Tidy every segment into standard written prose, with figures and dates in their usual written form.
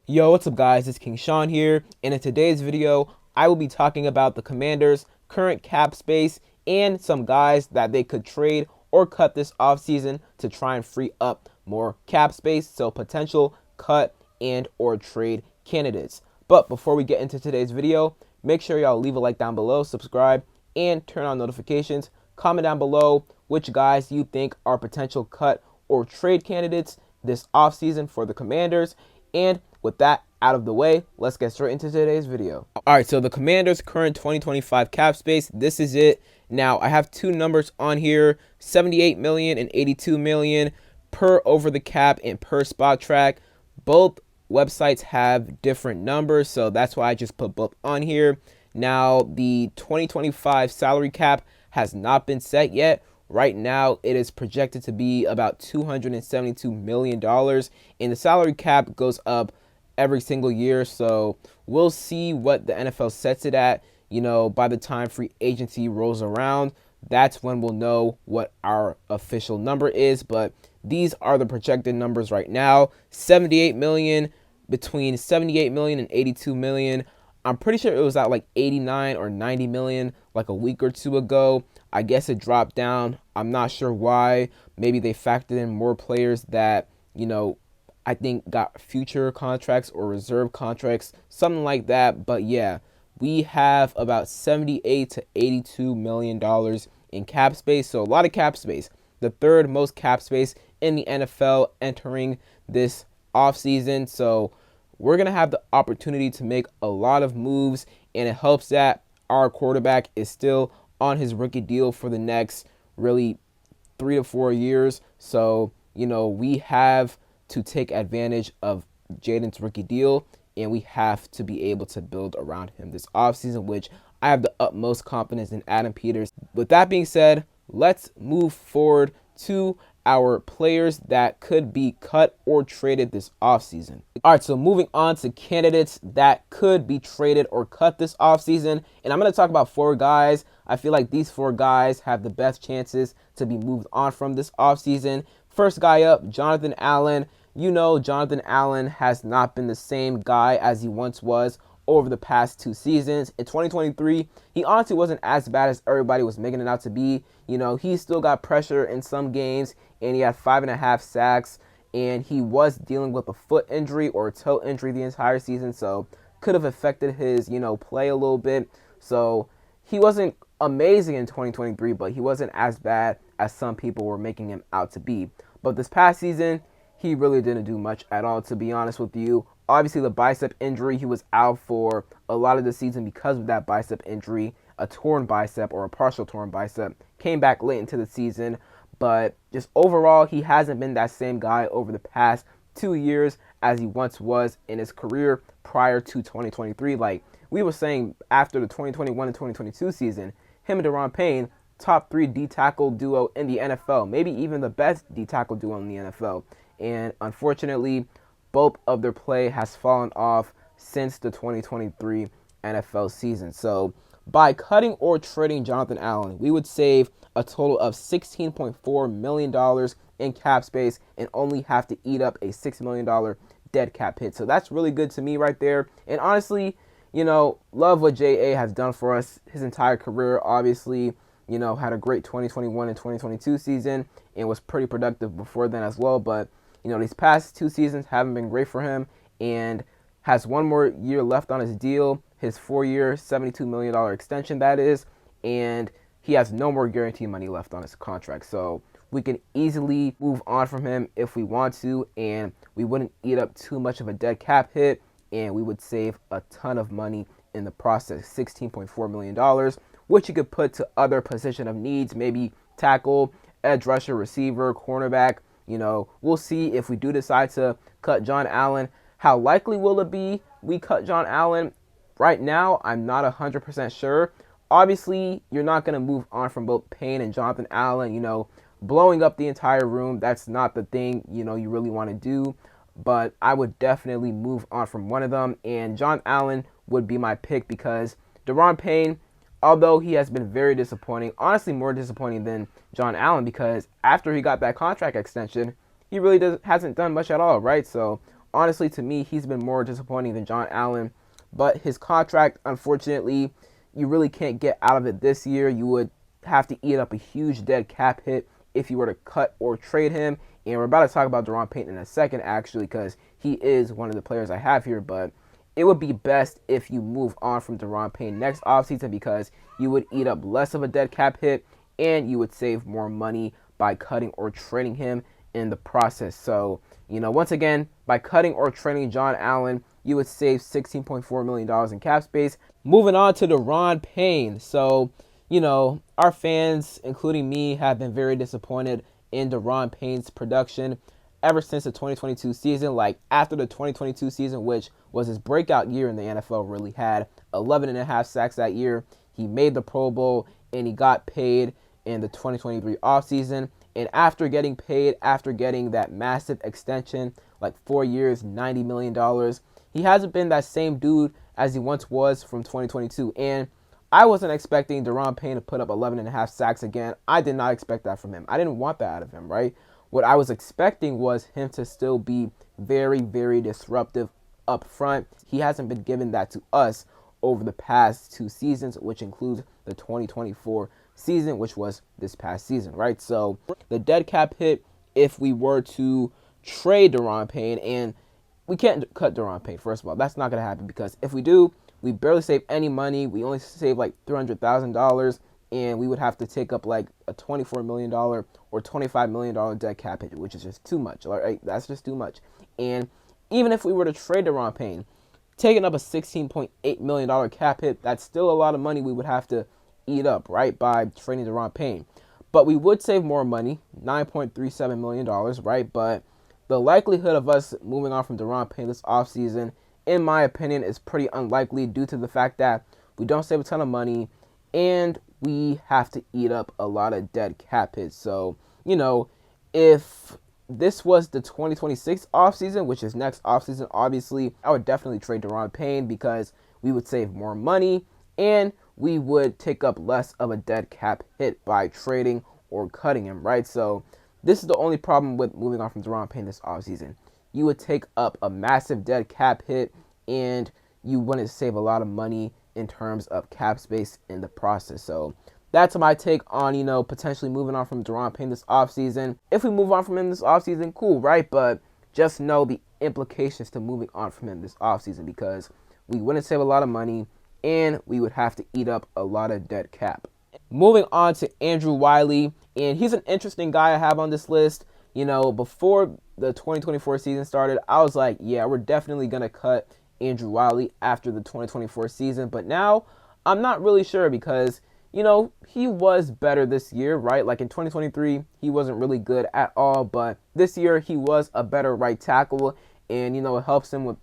Yo, what's up guys, it's King Sean here, and in today's video, I will be talking about the Commanders' current cap space and some guys that they could trade or cut this offseason to try and free up more cap space, so potential cut and or trade candidates. But before we get into today's video, make sure y'all leave a like down below, subscribe, and turn on notifications. Comment down below which guys you think are potential cut or trade candidates this offseason for the Commanders. And with that out of the way, let's get straight into today's video. All right, so the Commanders' current 2025 cap space, this is it. Now, I have two numbers on here, $78 million and $82 million per over the cap and per spot track. Both websites have different numbers, so that's why I just put both on here. Now, the 2025 salary cap has not been set yet. Right now, it is projected to be about $272 million, and the salary cap goes up every single year, so we'll see what the NFL sets it at. You know, by the time free agency rolls around, that's when we'll know what our official number is, but these are the projected numbers right now. 78 million, between 78 million and 82 million. I'm pretty sure it was at like 89 or 90 million like a week or two ago. I guess it dropped down. I'm not sure why. Maybe they factored in more players that, you know, I think got future contracts or reserve contracts, something like that. But yeah, we have about 78 to 82 million dollars in cap space. So a lot of cap space. The third most cap space in the NFL entering this offseason. So we're going to have the opportunity to make a lot of moves, and it helps that our quarterback is still on his rookie deal for the next really 3 to 4 years. So, you know, we have to take advantage of Jaden's rookie deal, and we have to be able to build around him this offseason, which I have the utmost confidence in Adam Peters. With that being said, let's move forward to our players that could be cut or traded this offseason. All right, so moving on to candidates that could be traded or cut this offseason, and I'm going to talk about 4 guys. I feel like these 4 guys have the best chances to be moved on from this offseason. First guy up, Jonathan Allen. You know, Jonathan Allen has not been the same guy as he once was over the past 2 seasons. In 2023, he honestly wasn't as bad as everybody was making it out to be. You know, he still got pressure in some games, and he had 5.5 sacks, and he was dealing with a foot injury or a toe injury the entire season, so could have affected his, you know, play a little bit. So he wasn't amazing in 2023, but he wasn't as bad as some people were making him out to be. But this past season, he really didn't do much at all, to be honest with you. Obviously, the bicep injury, he was out for a lot of the season because of that bicep injury. A torn bicep or a partial torn bicep came back late into the season. But just overall, he hasn't been that same guy over the past 2 years as he once was in his career prior to 2023. Like we were saying, after the 2021 and 2022 season, him and Daron Payne, top 3 D-tackle duo in the NFL, maybe even the best D-tackle duo in the NFL. And unfortunately, both of their play has fallen off since the 2023 NFL season. So by cutting or trading Jonathan Allen, we would save a total of $16.4 million in cap space and only have to eat up a $6 million dead cap hit. So that's really good to me right there. And honestly, you know, love what J.A. has done for us his entire career. Obviously, you know, had a great 2021 and 2022 season and was pretty productive before then as well. But, you know, these past 2 seasons haven't been great for him and has 1 more year left on his deal, his 4-year, $72 million extension, that is, and he has no more guaranteed money left on his contract. So we can easily move on from him if we want to, and we wouldn't eat up too much of a dead cap hit, and we would save a ton of money in the process, $16.4 million, which you could put to other position of needs, maybe tackle, edge rusher, receiver, cornerback. You know, we'll see if we do decide to cut John Allen. How likely will it be we cut John Allen? Right now, I'm not 100% sure. Obviously, you're not going to move on from both Payne and Jonathan Allen. You know, blowing up the entire room, that's not the thing, you know, you really want to do. But I would definitely move on from one of them. And John Allen would be my pick because Daron Payne, although he has been very disappointing, honestly more disappointing than John Allen, because after he got that contract extension, he really hasn't done much at all, right? So honestly, to me, he's been more disappointing than John Allen. But his contract, unfortunately, you really can't get out of it this year. You would have to eat up a huge dead cap hit if you were to cut or trade him. And we're about to talk about Daron Payne in a second, actually, because he is one of the players I have here. But it would be best if you move on from Daron Payne next offseason, because you would eat up less of a dead cap hit and you would save more money by cutting or trading him in the process. So, once again, by cutting or trading John Allen, you would save $16.4 million in cap space. Moving on to Daron Payne. So, our fans, including me, have been very disappointed in Daron Payne's production ever since the 2022 season. Like, after the 2022 season, which was his breakout year in the NFL, really had 11.5 sacks that year. He made the Pro Bowl, and he got paid in the 2023 offseason. And after getting paid, after getting that massive extension, like 4 years, $90 million, he hasn't been that same dude as he once was from 2022. And I wasn't expecting Daron Payne to put up 11.5 sacks again. I did not expect that from him. I didn't want that out of him, right? What I was expecting was him to still be very, very disruptive up front. He hasn't been given that to us over the past 2 seasons, which includes the 2024 season, which was this past season, right? So the dead cap hit, if we were to trade Daron Payne, and we can't cut Daron Payne, first of all, that's not going to happen, because if we do, we barely save any money. We only save like $300,000, and we would have to take up like a $24 million or $25 million dead cap hit, which is just too much, right? That's just too much. And even if we were to trade Daron Payne, taking up a $16.8 million cap hit, that's still a lot of money we would have to eat up, right, by trading Daron Payne. But we would save more money, $9.37 million, right? But the likelihood of us moving on from Daron Payne this offseason, in my opinion, is pretty unlikely due to the fact that we don't save a ton of money and we have to eat up a lot of dead cap hits. So, if this was the 2026 offseason, which is next offseason, obviously, I would definitely trade Daron Payne, because we would save more money and we would take up less of a dead cap hit by trading or cutting him, right? So this is the only problem with moving on from Daron Payne this offseason. You would take up a massive dead cap hit and you wouldn't save a lot of money in terms of cap space in the process. So that's my take on, potentially moving on from Daron Payne this offseason. If we move on from him this offseason, cool, right? But just know the implications to moving on from him this offseason, because we wouldn't save a lot of money and we would have to eat up a lot of dead cap. Moving on to Andrew Wylie, and he's an interesting guy I have on this list. Before the 2024 season started, I was like, yeah, we're definitely going to cut Andrew Wylie after the 2024 season. But now I'm not really sure, because, he was better this year, right? Like in 2023, he wasn't really good at all. But this year, he was a better right tackle. And, it helps him with,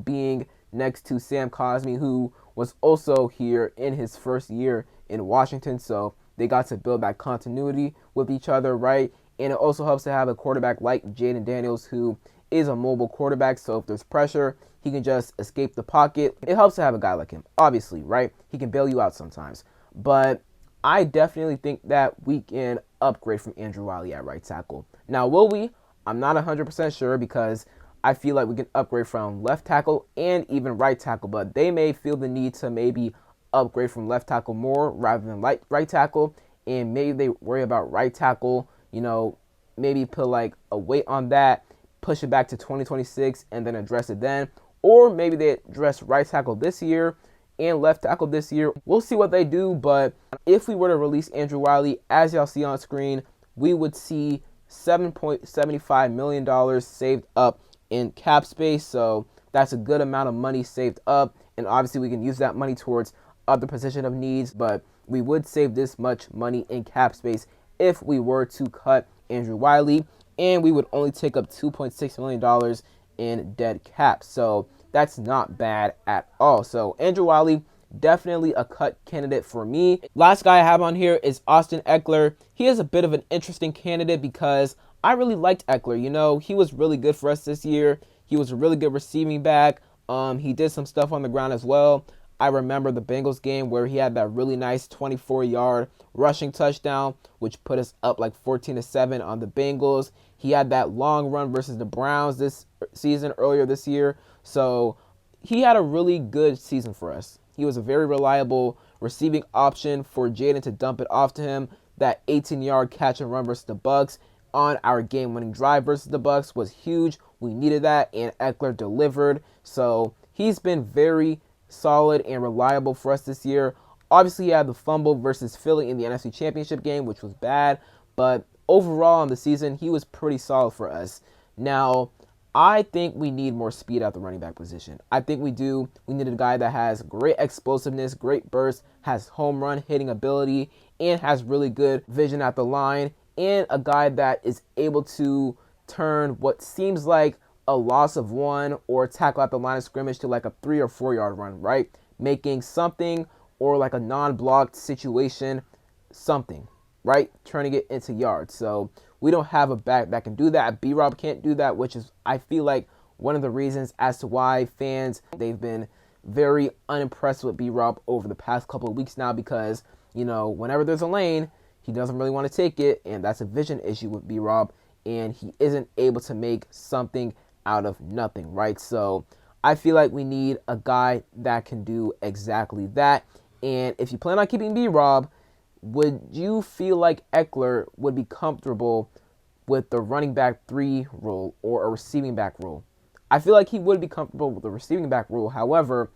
being next to Sam Cosmi, who was also here in his first year in Washington. So they got to build that continuity with each other, right? And it also helps to have a quarterback like Jaden Daniels, who is a mobile quarterback. So if there's pressure, he can just escape the pocket. It helps to have a guy like him, obviously, right? He can bail you out sometimes. But I definitely think that we can upgrade from Andrew Wylie at right tackle. Now, will we? I'm not 100% sure, because I feel like we can upgrade from left tackle and even right tackle. But they may feel the need to maybe upgrade from left tackle more rather than right tackle. And maybe they worry about right tackle, maybe put like a weight on that, push it back to 2026 and then address it then. Or maybe they address right tackle this year and left tackle this year. We'll see what they do. But if we were to release Andrew Wylie, as y'all see on screen, we would see $7.75 million saved up in cap space. So that's a good amount of money saved up. And obviously we can use that money towards other position of needs. But we would save this much money in cap space if we were to cut Andrew Wylie. And we would only take up $2.6 million in dead cap. So that's not bad at all. So Andrew Wylie, definitely a cut candidate for me. Last guy I have on here is Austin Ekeler. He is a bit of an interesting candidate because I really liked Ekeler. He was really good for us this year. He was a really good receiving back. He did some stuff on the ground as well. I remember the Bengals game where he had that really nice 24-yard rushing touchdown, which put us up like 14-7 on the Bengals. He had that long run versus the Browns this season earlier this year. So he had a really good season for us. He was a very reliable receiving option for Jaden to dump it off to him. That 18-yard catch and run versus the Bucs on our game-winning drive versus the Bucs was huge. We needed that, and Ekeler delivered. So he's been very solid and reliable for us this year. Obviously, he had the fumble versus Philly in the NFC Championship game, which was bad. But overall in the season, he was pretty solid for us. Now, I think we need more speed at the running back position. I think we do. We need a guy that has great explosiveness, great burst, has home run hitting ability, and has really good vision at the line, and a guy that is able to turn what seems like a loss of one or tackle at the line of scrimmage to like a 3 or 4 yard run, right? Making something or like a non-blocked situation something, right? Turning it into yards. So we don't have a back that can do that. B-Rob can't do that, which is, I feel like, one of the reasons as to why fans, they've been very unimpressed with B-Rob over the past couple of weeks now because, you know, whenever there's a lane, he doesn't really want to take it, and that's a vision issue with B-Rob, and he isn't able to make something out of nothing, right? So I feel like we need a guy that can do exactly that. And if you plan on keeping B-Rob, would you feel like Ekeler would be comfortable with the running back 3 role or a receiving back role? I feel like he would be comfortable with the receiving back role. However,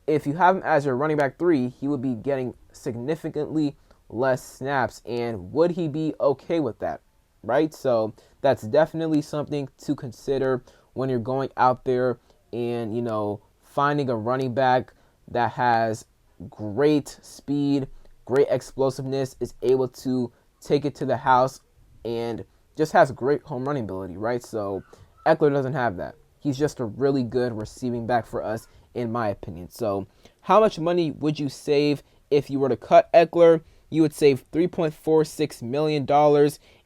if you have him as your running back 3, he would be getting significantly less snaps. And would he be okay with that? Right? So that's definitely something to consider when you're going out there and, you know, finding a running back that has great speed, great explosiveness, is able to take it to the house, and just has great home running ability, right? So Ekeler doesn't have that. He's just a really good receiving back for us, in my opinion. So how much money would you save if you were to cut Ekeler? You would save $3.46 million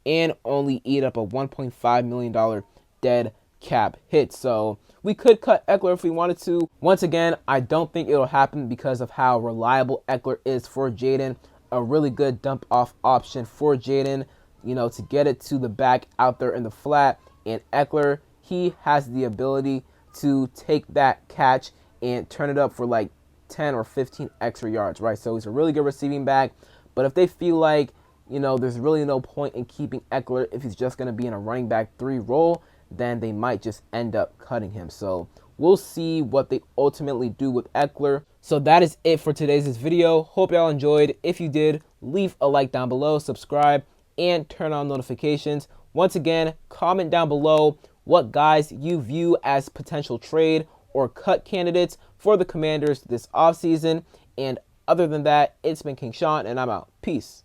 and only eat up a $1.5 million dead cap hit. So we could cut Ekeler if we wanted to. Once again, I don't think it'll happen because of how reliable Ekeler is for Jaden. A really good dump off option for Jaden, you know, to get it to the back out there in the flat. And Ekeler, he has the ability to take that catch and turn it up for like 10 or 15 extra yards, right? So he's a really good receiving back. But if they feel like, you know, there's really no point in keeping Ekeler if he's just going to be in a running back 3 role, then they might just end up cutting him. So we'll see what they ultimately do with Ekeler. So that is it for today's video. Hope y'all enjoyed. If you did, leave a like down below, subscribe, and turn on notifications. Once again, comment down below what guys you view as potential trade or cut candidates for the Commanders this offseason. And other than that, it's been King Sean, and I'm out. Peace.